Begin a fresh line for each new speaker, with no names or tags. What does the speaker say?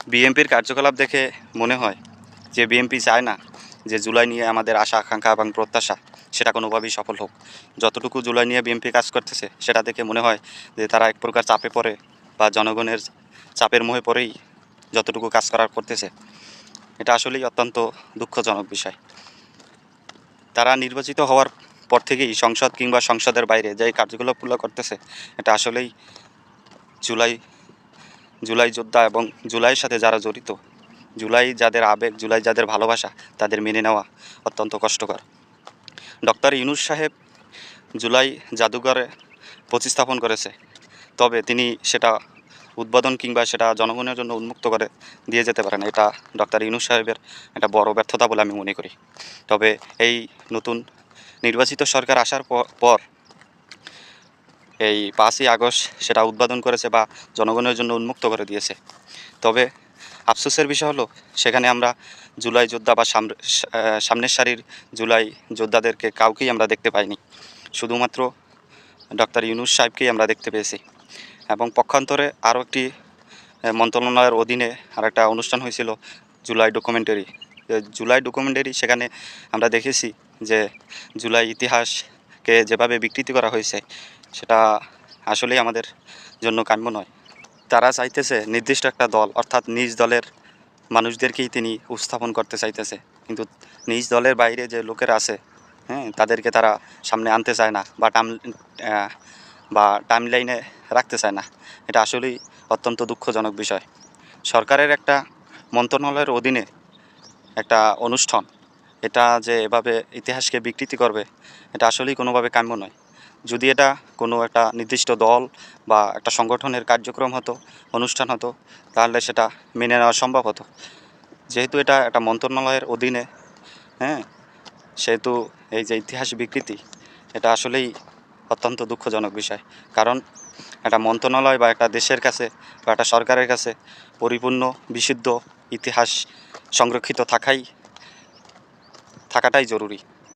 বিএনপির কার্যকলাপ দেখে মনে হয় যে বিএনপি চায় না যে জুলাই নিয়ে আমাদের আশা আকাঙ্ক্ষা এবং প্রত্যাশা সেটা কোনোভাবেই সফল হোক। যতটুকু জুলাই নিয়ে বিএনপি কাজ করতেছে সেটা দেখে মনে হয় যে তারা এক প্রকার চাপে পড়ে বা জনগণের চাপের মুখে পড়েই যতটুকু কাজ করার করতেছে। এটা আসলেই অত্যন্ত দুঃখজনক বিষয়। তারা নির্বাচিত হওয়ার পর থেকেই সংসদ কিংবা সংসদের বাইরে যে কার্যকলাপগুলো করতেছে এটা আসলেই জুলাই জুলাই যোদ্ধা এবং জুলাইয়ের সাথে যারা জড়িত, জুলাই যাদের আবেগ, জুলাই যাদের ভালোবাসা, তাদের মেনে নেওয়া অত্যন্ত কষ্টকর। ডক্টর ইউনূস সাহেব জুলাই জাদুঘরে প্রতিস্থাপন করেছে, তবে তিনি সেটা উদ্বোধন কিংবা সেটা জনগণের জন্য উন্মুক্ত করে দিয়ে যেতে পারেন। এটা ডক্টর ইউনূস সাহেবের একটা বড় ব্যর্থতা বলে আমি মনে করি। তবে এই নতুন নির্বাচিত সরকার আসার পর এই 5ই আগস্ট সেটা উদ্বোধন করেছে বা জনগণের জন্য উন্মুক্ত করে দিয়েছে। তবে আফসোসের বিষয় হলো সেখানে আমরা জুলাই যোদ্ধা বা সামনের সারির জুলাই যোদ্ধাদেরকে কাউকেই আমরা দেখতে পাইনি। শুধুমাত্র ডক্টর ইউনূস সাহেবকেই আমরা দেখতে পেয়েছি। এবং পক্ষান্তরে আরও একটি মন্ত্রণালয়ের অধীনে আরেকটা অনুষ্ঠান হয়েছিল জুলাই ডকুমেন্টারি। জুলাই ডকুমেন্টারি সেখানে আমরা দেখেছি যে জুলাই ইতিহাসকে যেভাবে বিকৃতি করা হয়েছে সেটা আসলেই আমাদের জন্য কাম্য নয়। তারা চাইতেছে নির্দিষ্ট একটা দল, অর্থাৎ নিজ দলের মানুষদেরকেই তিনি উপস্থাপন করতে চাইতেছে, কিন্তু নিজ দলের বাইরে যে লোকেরা আছে, তাদেরকে তারা সামনে আনতে চায় না বা টাইমলাইনে রাখতে চায় না। এটা আসলেই অত্যন্ত দুঃখজনক বিষয়। সরকারের একটা মন্ত্রণালয়ের অধীনে একটা অনুষ্ঠান, এটা যে এভাবে ইতিহাসকে বিকৃতি করবে এটা আসলেই কোনোভাবে কাম্য নয়। যদি এটা কোনো একটা নির্দিষ্ট দল বা একটা সংগঠনের কার্যক্রম হতো, অনুষ্ঠান হতো, তাহলে সেটা মেনে নেওয়া সম্ভব হতো। যেহেতু এটা একটা মন্ত্রণালয়ের অধীনে, সেহেতু এই যে ইতিহাস বিকৃতি এটা আসলেই অত্যন্ত দুঃখজনক বিষয়। কারণ একটা মন্ত্রণালয় বা একটা দেশের কাছে বা একটা সরকারের কাছে পরিপূর্ণ বিশুদ্ধ ইতিহাস সংরক্ষিত থাকাটাই জরুরি।